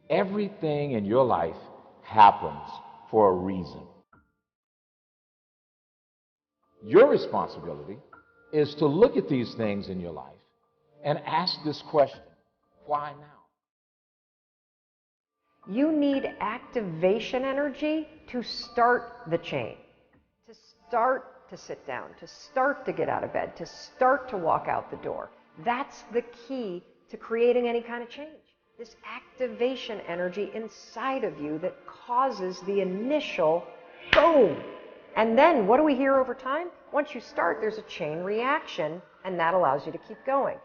Everything in your life happens for a reason. Your responsibility is to look at these things in your life and ask this question: why now? You need activation energy to start the change, to start to sit down, to start to get out of bed, to start to walk out the door. That's the key to creating any kind of change. This activation energy inside of you that causes the initial boom. And then what do we hear over time? Once you start, there's a chain reaction, and that allows you to keep going.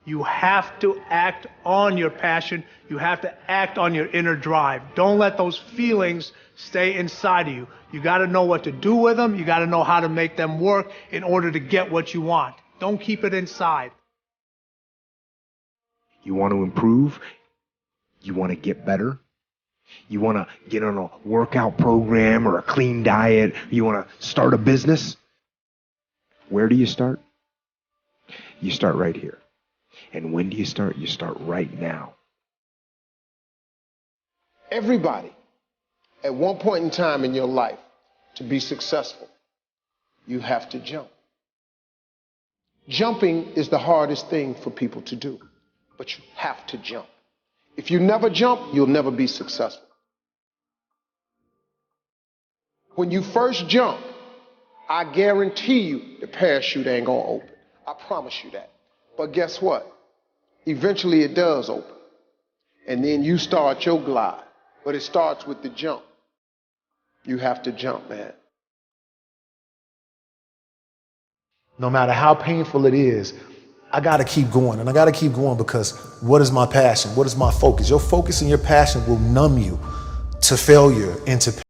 You have to act on your passion. You have to act on your inner drive. Don't let those feelings stay inside of you. You got to know what to do with them. You got to know how to make them work in order to get what you want. Don't keep it inside. You want to improve? You want to get better? You want to get on a workout program or a clean diet? You want to start a business? Where do you start? You start right here. And when do you start? You start right now. Everybody, at one point in time in your life, to be successful, you have to jump. Jumping is the hardest thing for people to do, but you have to jump. If you never jump, you'll never be successful. When you first jump, I guarantee you the parachute ain't gonna open. I promise you that. But guess what? Eventually it does open. And then you start your glide. But it starts with the jump. You have to jump, man. No matter how painful it is, I got to keep going. And I got to keep going because what is my passion? What is my focus? Your focus and your passion will numb you to failure and to pain.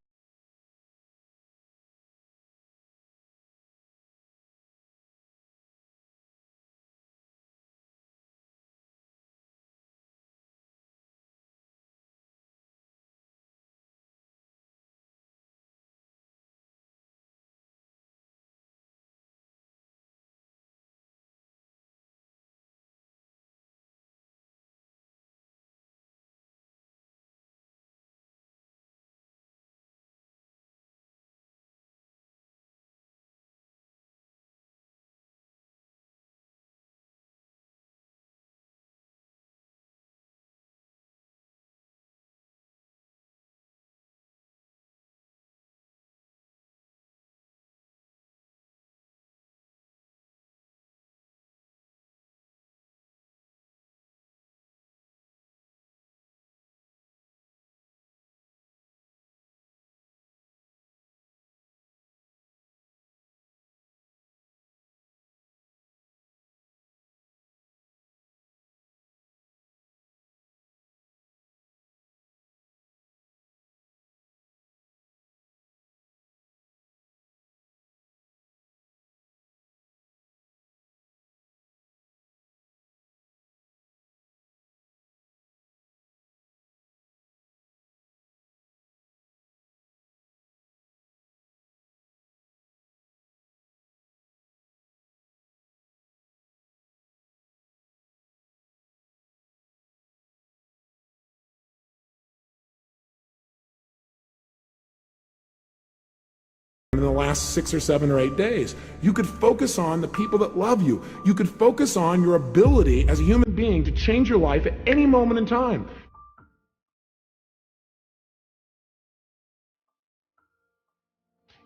In the last 6 or 7 or 8 days, you could focus on the people that love you. You could focus on your ability as a human being to change your life at any moment in time.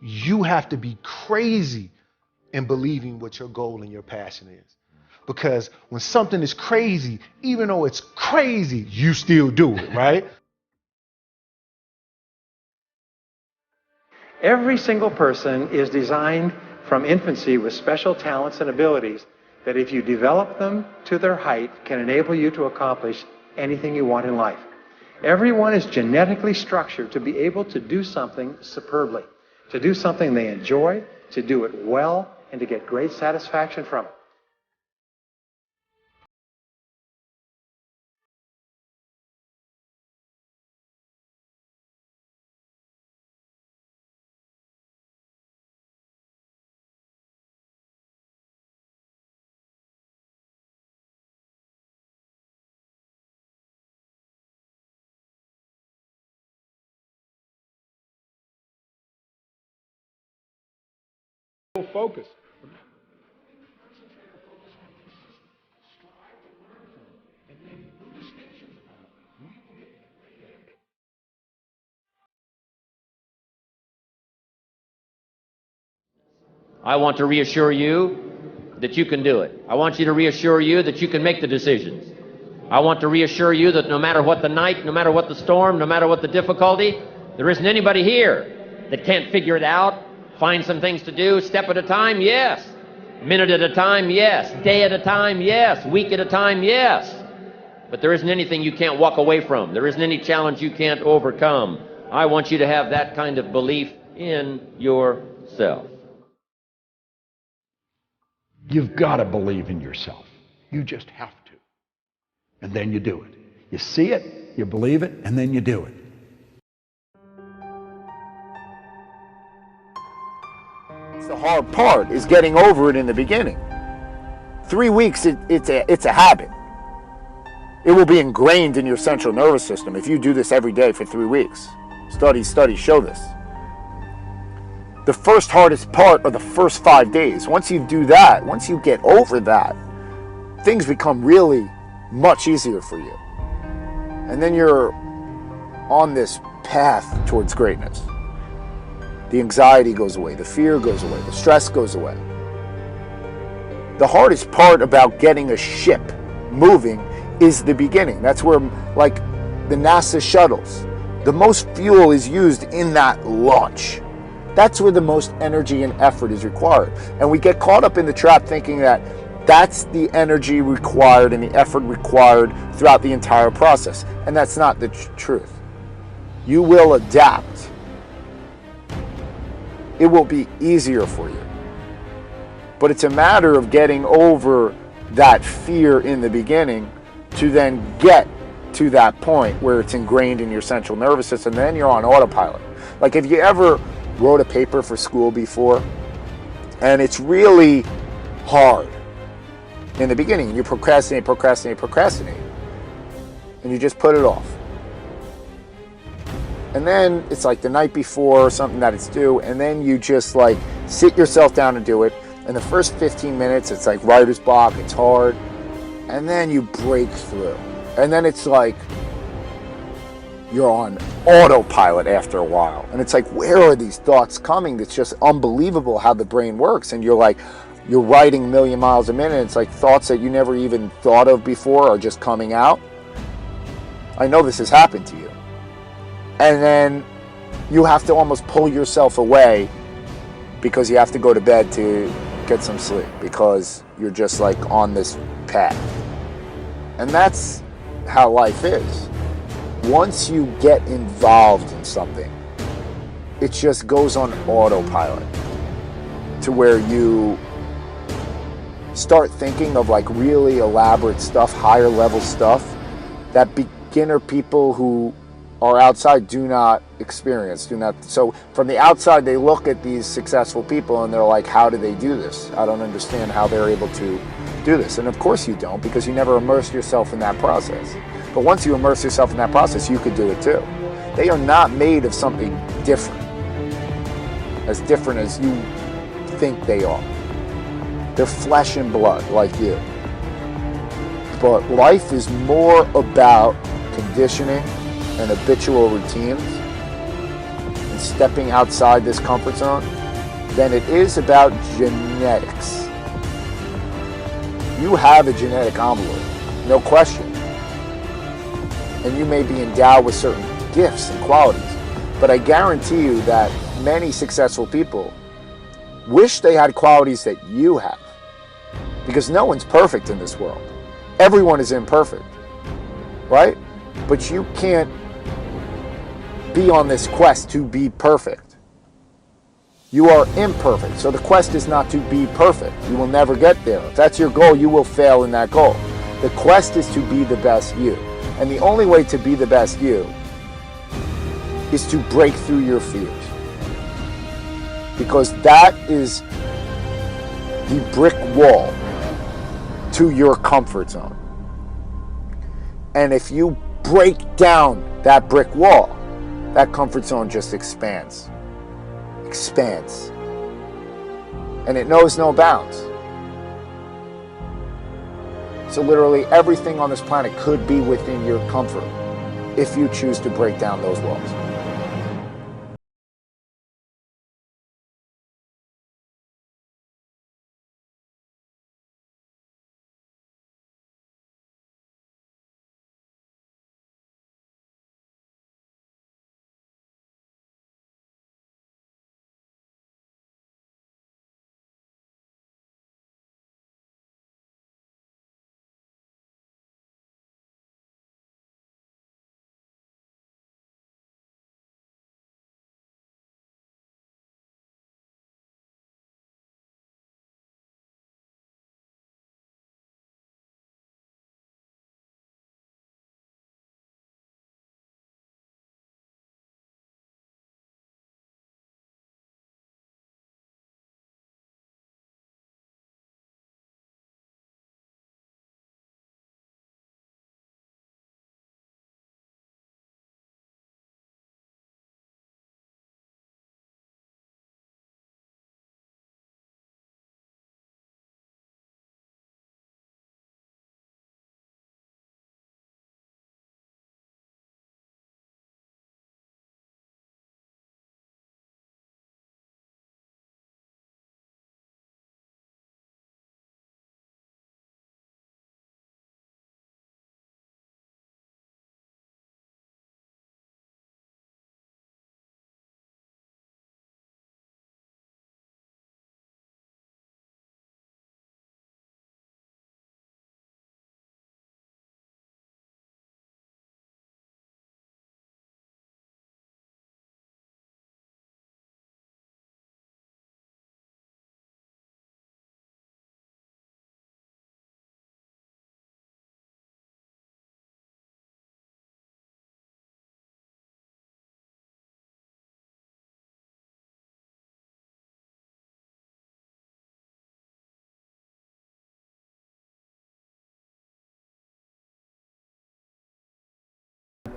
You have to be crazy in believing what your goal and your passion is. Because when something is crazy, even though it's crazy, you still do it, right? Every single person is designed from infancy with special talents and abilities that if you develop them to their height can enable you to accomplish anything you want in life. Everyone is genetically structured to be able to do something superbly, to do something they enjoy, to do it well, and to get great satisfaction from it. focus. I want to reassure you that you can do it. I want you to reassure you that you can make the decisions. I want to reassure you that no matter what the night, no matter what the storm, no matter what the difficulty, there isn't anybody here that can't figure it out, find some things to do, step at a time, yes. Minute at a time, yes. Day at a time, yes. Week at a time, yes. But there isn't anything you can't walk away from. There isn't any challenge you can't overcome. I want you to have that kind of belief in yourself. You've got to believe in yourself. You just have to. And then you do it. You see it, you believe it, and then you do it. The hard part is getting over it in the beginning. 3 weeks, it's a habit. It will be ingrained in your central nervous system if you do this every day for 3 weeks. Studies show this. The first hardest part are the first 5 days. Once you do that, once you get over that, things become really much easier for you. And then you're on this path towards greatness. The anxiety goes away, the fear goes away, the stress goes away. The hardest part about getting a ship moving is the beginning. That's where, like the NASA shuttles, the most fuel is used in that launch. That's where the most energy and effort is required. And we get caught up in the trap thinking that that's the energy required and the effort required throughout the entire process. And that's not the truth. You will adapt. It will be easier for you. But it's a matter of getting over that fear in the beginning to then get to that point where it's ingrained in your central nervous system. Then you're on autopilot. Like if you ever wrote a paper for school before and it's really hard in the beginning, you procrastinate, and you just put it off. And then it's like the night before or something that it's due, and then you just like sit yourself down and do it. And the first 15 minutes, it's like writer's block, it's hard. And then you break through. And then it's like you're on autopilot after a while. And it's like, where are these thoughts coming? It's just unbelievable how the brain works. And you're writing a million miles a minute. It's like thoughts that you never even thought of before are just coming out. I know this has happened to you. And then you have to almost pull yourself away because you have to go to bed to get some sleep because you're just like on this path. And that's how life is. Once you get involved in something, it just goes on autopilot to where you start thinking of like really elaborate stuff, higher level stuff that beginner people who are outside do not experience, So from the outside, they look at these successful people and they're like, how do they do this? I don't understand how they're able to do this. And of course you don't, because you never immersed yourself in that process. But once you immerse yourself in that process, you could do it too. They are not made of something different as you think they are. They're flesh and blood like you. But life is more about conditioning and habitual routines and stepping outside this comfort zone than it is about genetics. You have a genetic envelope, no question. And you may be endowed with certain gifts and qualities, but I guarantee you that many successful people wish they had qualities that you have, because no one's perfect in this world. Everyone is imperfect, right? But you can't be on this quest to be perfect. You are imperfect, so the quest is not to be perfect. You will never get there. If that's your goal, you will fail in that goal. The quest is to be the best you. And the only way to be the best you is to break through your fears. Because that is the brick wall to your comfort zone. And if you break down that brick wall, that comfort zone just expands. and it knows no bounds. So literally everything on this planet could be within your comfort if you choose to break down those walls.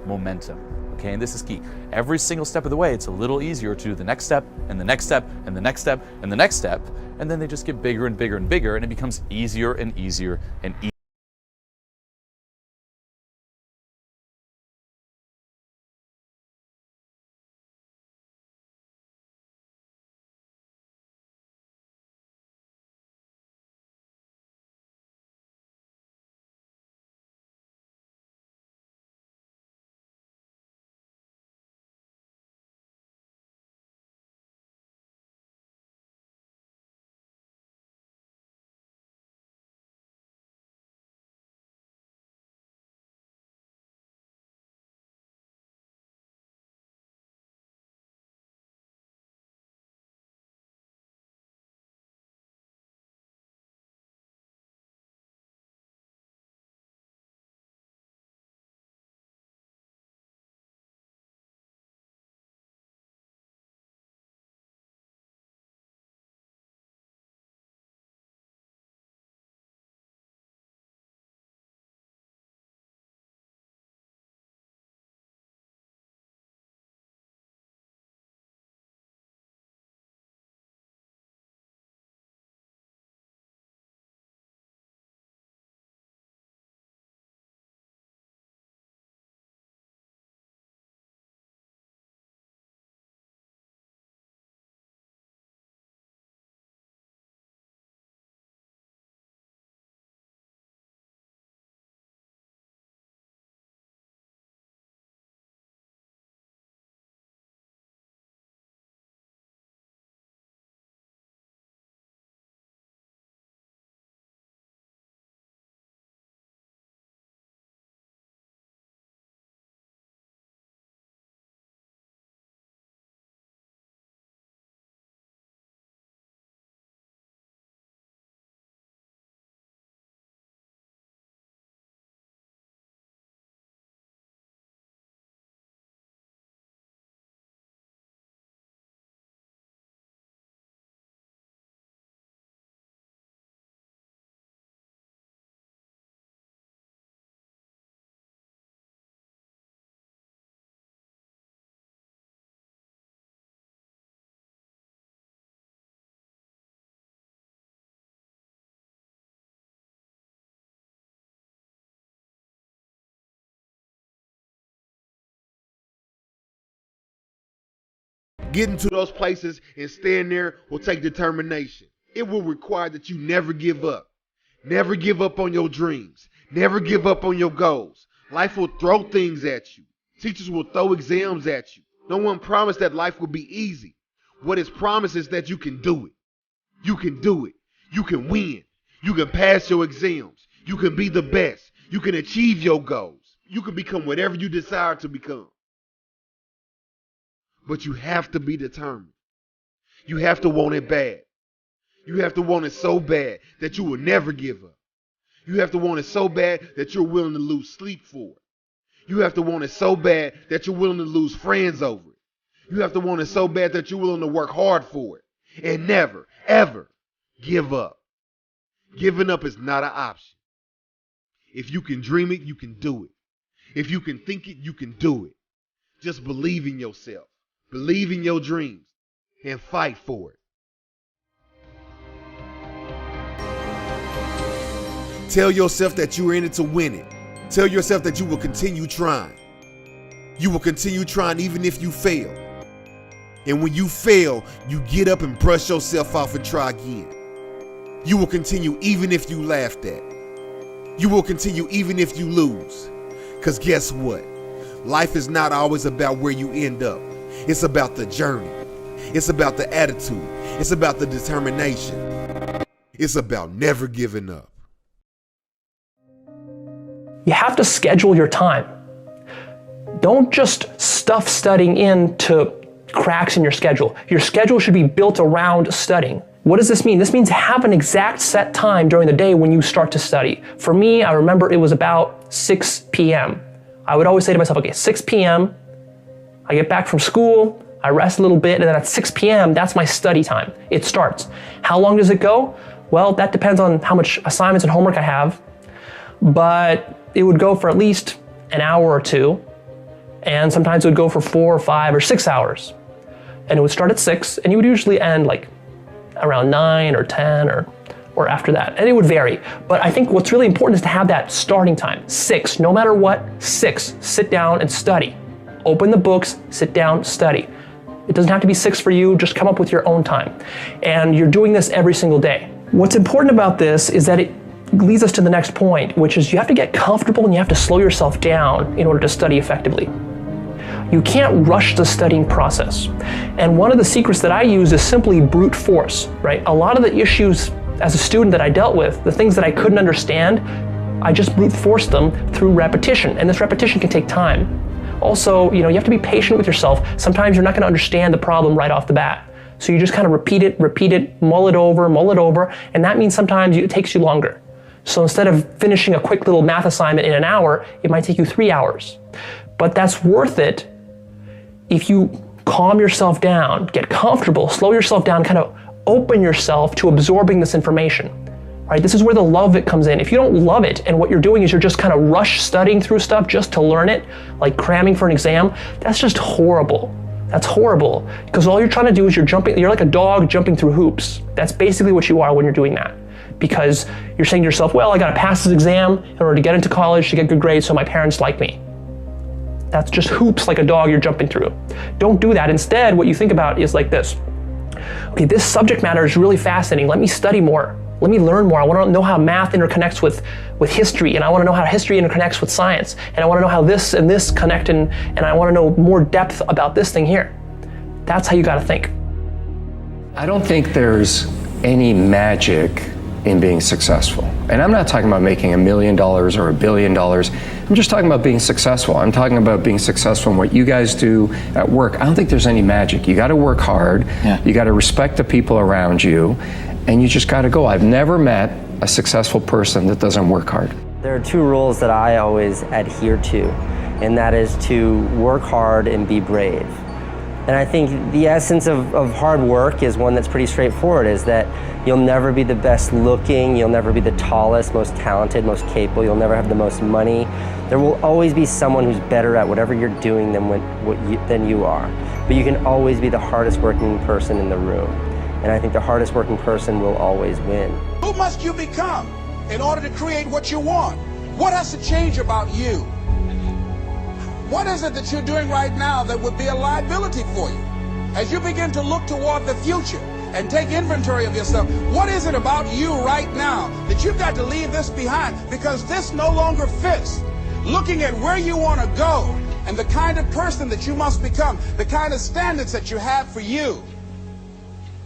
Momentum. Okay, and this is key. Every single step of the way, it's a little easier to do the next step, and the next step, and the next step, and the next step, and then they just get bigger and bigger and bigger, and it becomes easier and easier and easier. Getting to those places and staying there will take determination. It will require that you never give up. Never give up on your dreams. Never give up on your goals. Life will throw things at you. Teachers will throw exams at you. No one promised that life will be easy. What is promised is that you can do it. You can do it. You can win. You can pass your exams. You can be the best. You can achieve your goals. You can become whatever you desire to become. But you have to be determined. You have to want it bad. You have to want it so bad that you will never give up. You have to want it so bad that you're willing to lose sleep for it. You have to want it so bad that you're willing to lose friends over it. You have to want it so bad that you're willing to work hard for it. And never, ever give up. Giving up is not an option. If you can dream it, you can do it. If you can think it, you can do it. Just believe in yourself. Believe in your dreams. And fight for it. Tell yourself that you're in it to win it. Tell yourself that you will continue trying. You will continue trying even if you fail. And when you fail, you get up and brush yourself off and try again. You will continue even if you laughed at. You will continue even if you lose. Because guess what? Life is not always about where you end up. It's about the journey. It's about the attitude. It's about the determination. It's about never giving up. You have to schedule your time. Don't just stuff studying into cracks in your schedule. Your schedule should be built around studying. What does this mean? This means have an exact set time during the day when you start to study. For me, I remember it was about 6 p.m. I would always say to myself, okay, 6 p.m., I get back from school, I rest a little bit, and then at 6 p.m., that's my study time. It starts. How long does it go? Well, that depends on how much assignments and homework I have, but it would go for at least an hour or two, and sometimes it would go for 4 or 5 or 6 hours. And it would start at 6, and you would usually end like around 9 or 10 or after that. And it would vary. But I think what's really important is to have that starting time. 6, no matter what, 6. Sit down and study. Open the books, sit down, study. It doesn't have to be 6 for you, just come up with your own time. And you're doing this every single day. What's important about this is that it leads us to the next point, which is you have to get comfortable and you have to slow yourself down in order to study effectively. You can't rush the studying process. And one of the secrets that I use is simply brute force, right? A lot of the issues as a student that I dealt with, the things that I couldn't understand, I just brute forced them through repetition. And this repetition can take time. Also, you have to be patient with yourself. Sometimes you're not going to understand the problem right off the bat. So you just kind of repeat it, mull it over, and that means sometimes it takes you longer. So instead of finishing a quick little math assignment in an hour, it might take you 3 hours. But that's worth it if you calm yourself down, get comfortable, slow yourself down, kind of open yourself to absorbing this information. Right? This is where the love of it comes in. If you don't love it and what you're doing is you're just kind of rush studying through stuff just to learn it, like cramming for an exam, that's just horrible. That's horrible. Because all you're trying to do is you're like a dog jumping through hoops. That's basically what you are when you're doing that. Because you're saying to yourself, well, I got to pass this exam in order to get into college, to get good grades so my parents like me. That's just hoops like a dog you're jumping through. Don't do that. Instead, what you think about is like this. Okay, this subject matter is really fascinating. Let me study more. Let me learn more. I want to know how math interconnects with history, and I want to know how history interconnects with science, and I want to know how this and this connect, and I want to know more depth about this thing here. That's how you got to think. I don't think there's any magic in being successful. And I'm not talking about making $1 million or $1 billion. I'm just talking about being successful. I'm talking about being successful in what you guys do at work. I don't think there's any magic. You got to work hard. Yeah. You got to respect the people around you, and you just got to go. I've never met a successful person that doesn't work hard. There are 2 rules that I always adhere to, and that is to work hard and be brave. And I think the essence of hard work is one that's pretty straightforward, is that you'll never be the best looking, you'll never be the tallest, most talented, most capable, you'll never have the most money. There will always be someone who's better at whatever you're doing than you are. But you can always be the hardest working person in the room. And I think the hardest working person will always win. Who must you become in order to create what you want? What has to change about you? What is it that you're doing right now that would be a liability for you? as you begin to look toward the future and take inventory of yourself, what is it about you right now that you've got to leave this behind because this no longer fits? Looking at where you want to go and the kind of person that you must become, the kind of standards that you have for you.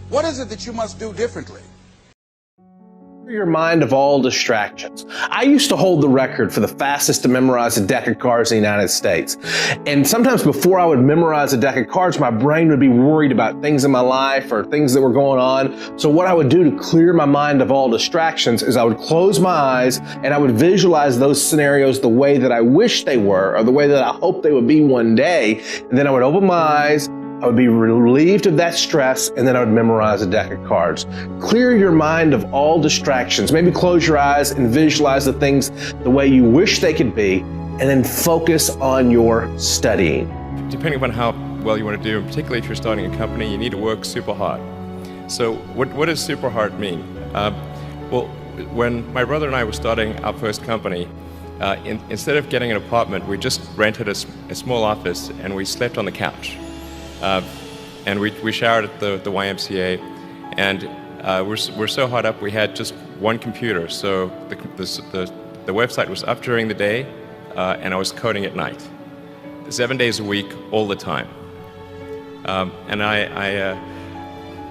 What is it that you must do differently? Your mind of all distractions. I used to hold the record for the fastest to memorize a deck of cards in the United States. And sometimes before I would memorize a deck of cards, my brain would be worried about things in my life or things that were going on. So what I would do to clear my mind of all distractions is I would close my eyes and I would visualize those scenarios the way that I wish they were or the way that I hope they would be one day. And then I would open my eyes, I would be relieved of that stress, and then I would memorize a deck of cards. Clear your mind of all distractions. Maybe close your eyes and visualize the things the way you wish they could be, and then focus on your studying. Depending upon how well you want to do, and particularly if you're starting a company, you need to work super hard. So what does super hard mean? Well, when my brother and I were starting our first company, instead of getting an apartment, we just rented a small office and we slept on the couch. And we showered at the YMCA, and we're so hot up we had just one computer. So the website was up during the day, and I was coding at night, 7 days a week, all the time. And I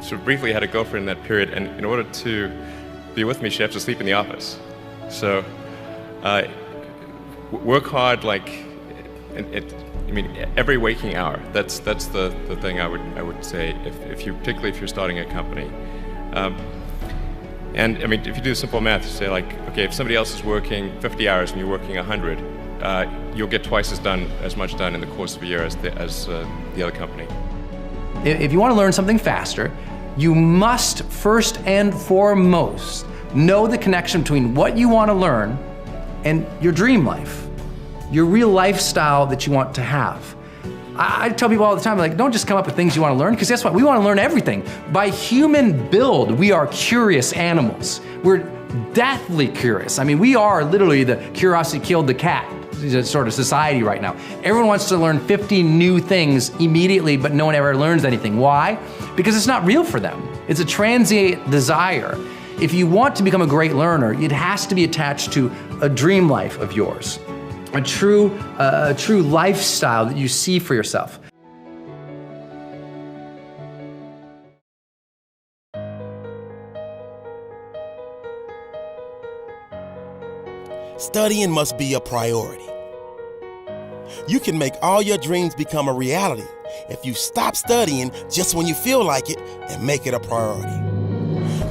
sort of briefly had a girlfriend in that period, and in order to be with me, she had to sleep in the office. So work hard, like every waking hour. That's the thing I would say particularly if you're starting a company. And I mean, if you do simple math, you say like, okay, if somebody else is working 50 hours and you're working 100, you'll get twice as much done in the course of a year as the other company. If you want to learn something faster, you must first and foremost know the connection between what you want to learn and your dream life. Your real lifestyle that you want to have. I tell people all the time, like, don't just come up with things you want to learn, because guess what? We want to learn everything. By human build, we are curious animals. We're deathly curious. I mean, we are literally the curiosity killed the cat sort of society right now. Everyone wants to learn 50 new things immediately, but no one ever learns anything. Why? Because it's not real for them. It's a transient desire. If you want to become a great learner, it has to be attached to a dream life of yours. A true lifestyle that you see for yourself. Studying must be a priority. You can make all your dreams become a reality if you stop studying just when you feel like it and make it a priority.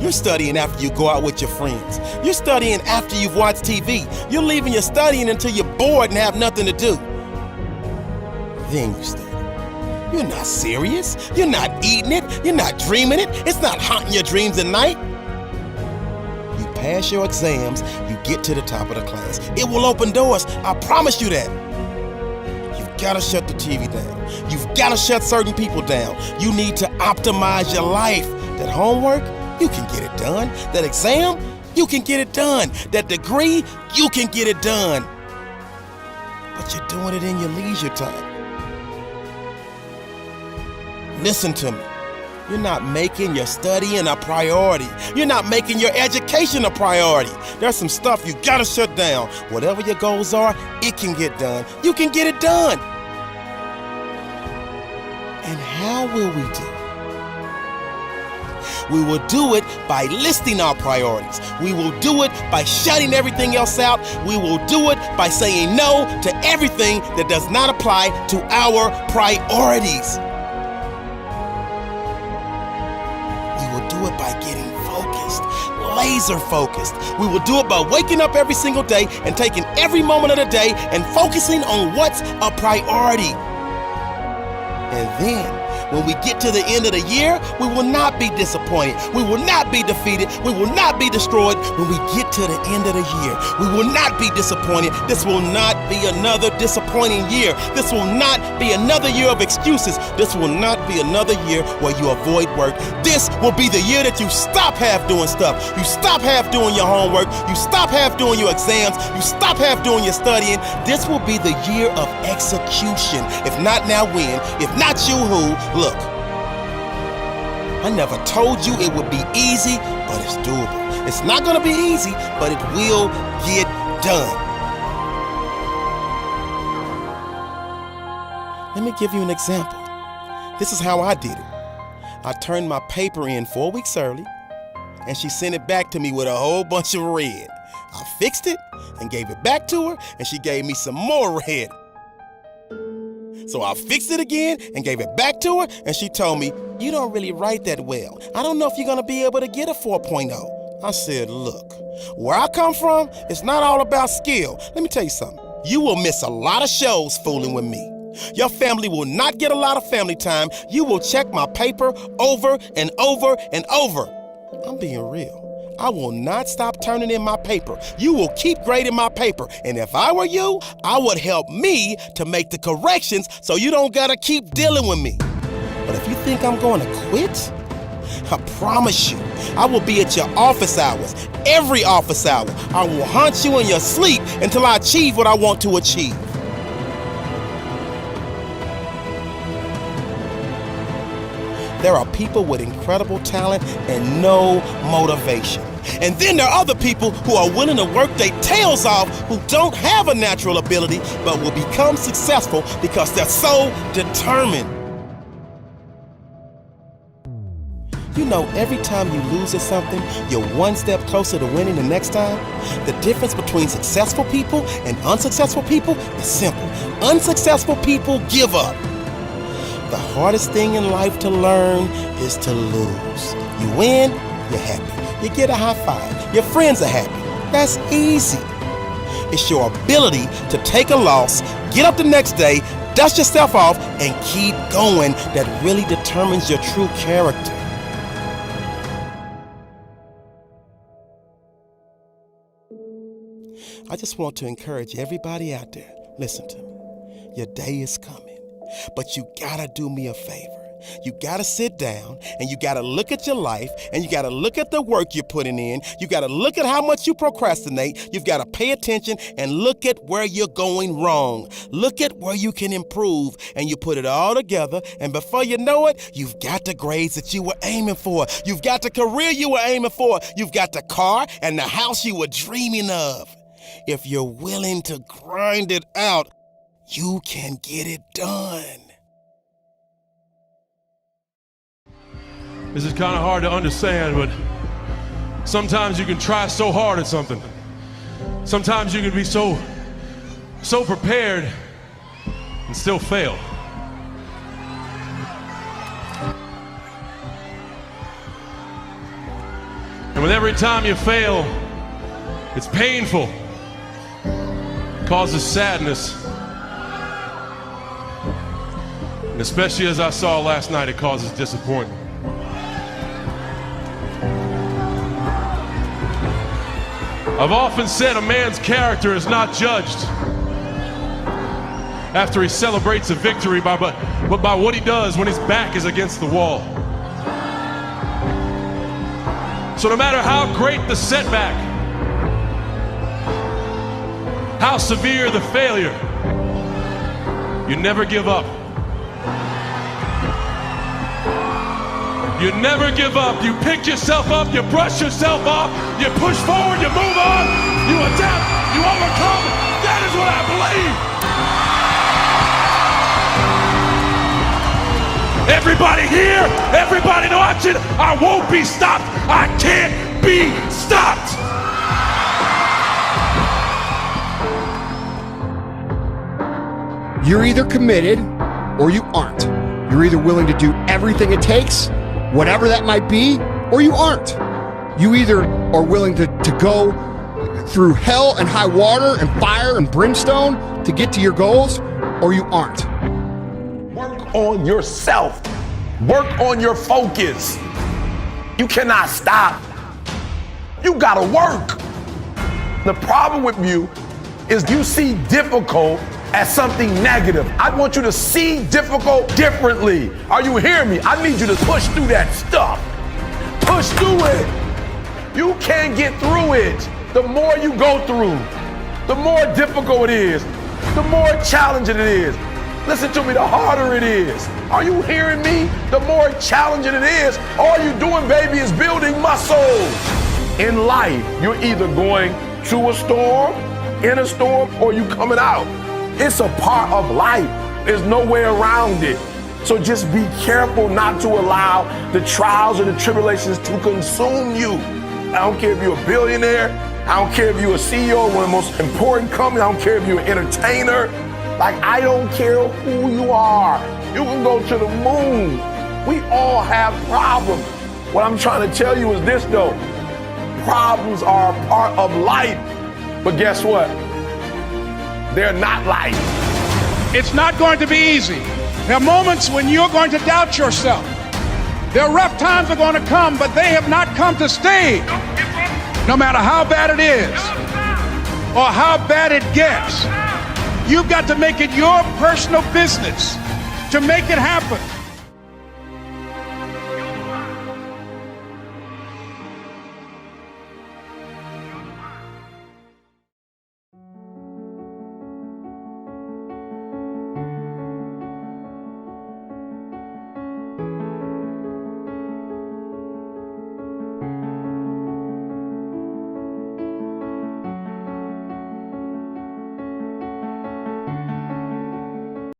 You're studying after you go out with your friends. You're studying after you've watched TV. You're leaving your studying until you're bored and have nothing to do. Then you study. You're not serious. You're not eating it. You're not dreaming it. It's not haunting your dreams at night. You pass your exams, you get to the top of the class. It will open doors. I promise you that. You've got to shut the TV down. You've got to shut certain people down. You need to optimize your life. That homework, you can get it done. That exam, you can get it done. That degree, you can get it done. But you're doing it in your leisure time. Listen to me. You're not making your studying a priority. You're not making your education a priority. There's some stuff you gotta shut down. Whatever your goals are, it can get done. You can get it done. And how will we do it? We will do it by listing our priorities. We will do it by shutting everything else out. We will do it by saying no to everything that does not apply to our priorities. We will do it by getting focused, laser focused. We will do it by waking up every single day and taking every moment of the day and focusing on what's a priority. And then, when we get to the end of the year, we will not be disappointed. We will not be defeated. We will not be destroyed. When we get to the end of the year, we will not be disappointed. This will not be another disappointing year. This will not be another year of excuses. This will not be another year where you avoid work. This will be the year that you stop half doing stuff. You stop half doing your homework. You stop half doing your exams. You stop half doing your studying. This will be the year of execution. If not now, when? If not you, who? Look, I never told you it would be easy, but it's doable. It's not gonna be easy, but it will get done. Let me give you an example. This is how I did it. I turned my paper in 4 weeks early, and she sent it back to me with a whole bunch of red. I fixed it and gave it back to her, and she gave me some more red. So I fixed it again and gave it back to her, and she told me, "You don't really write that well. I don't know if you're gonna be able to get a 4.0. I said, "Look, where I come from, it's not all about skill. Let me tell you something. You will miss a lot of shows fooling with me. Your family will not get a lot of family time. You will check my paper over and over and over." I'm being real. I will not stop turning in my paper. You will keep grading my paper. And if I were you, I would help me to make the corrections so you don't gotta keep dealing with me. But if you think I'm going to quit, I promise you, I will be at your office hours, every office hour. I will haunt you in your sleep until I achieve what I want to achieve. There are people with incredible talent and no motivation. And then there are other people who are willing to work their tails off who don't have a natural ability but will become successful because they're so determined. You know, every time you lose at something, you're one step closer to winning the next time. The difference between successful people and unsuccessful people is simple. Unsuccessful people give up. The hardest thing in life to learn is to lose. You win, you're happy. You get a high five. Your friends are happy. That's easy. It's your ability to take a loss, get up the next day, dust yourself off, and keep going that really determines your true character. I just want to encourage everybody out there, listen to me. Your day is coming, but you gotta do me a favor. You gotta sit down and you gotta look at your life and you gotta look at the work you're putting in. You gotta look at how much you procrastinate. You've gotta pay attention and look at where you're going wrong. Look at where you can improve, and you put it all together, and before you know it, you've got the grades that you were aiming for. You've got the career you were aiming for. You've got the car and the house you were dreaming of. If you're willing to grind it out, you can get it done. This is kind of hard to understand, but sometimes you can try so hard at something. Sometimes you can be so prepared and still fail. And with every time you fail, it's painful. It causes sadness. And especially as I saw last night, it causes disappointment. I've often said a man's character is not judged after he celebrates a victory, but by what he does when his back is against the wall. So no matter how great the setback, how severe the failure, you never give up. You never give up. You pick yourself up, you brush yourself off, you push forward, you move on, you adapt, you overcome. That is what I believe. Everybody here, everybody watching, I won't be stopped. I can't be stopped. You're either committed or you aren't. You're either willing to do everything it takes, whatever that might be, or you aren't. You either are willing to go through hell and high water and fire and brimstone to get to your goals, or you aren't. Work on yourself. Work on your focus. You cannot stop. You gotta work. The problem with you is you see difficult as something negative. I want you to see difficult differently. Are you hearing me? I need you to push through that stuff. Push through it. You can't get through it. The more you go through, the more difficult it is, the more challenging it is. Listen to me, the harder it is. Are you hearing me? The more challenging it is. All you're doing, baby, is building muscles. In life, you're either going to a storm, in a storm, or you coming out. It's a part of life. There's no way around it. So just be careful not to allow the trials or the tribulations to consume you. I don't care if you're a billionaire. I don't care if you're a CEO of one of the most important companies. I don't care if you're an entertainer. Like, I don't care who you are. You can go to the moon. We all have problems. What I'm trying to tell you is this, though. Problems are a part of life. But guess what? They're not life. It's not going to be easy. There are moments when you're going to doubt yourself. There are rough times are going to come, but they have not come to stay. No matter how bad it is or how bad it gets, you've got to make it your personal business to make it happen.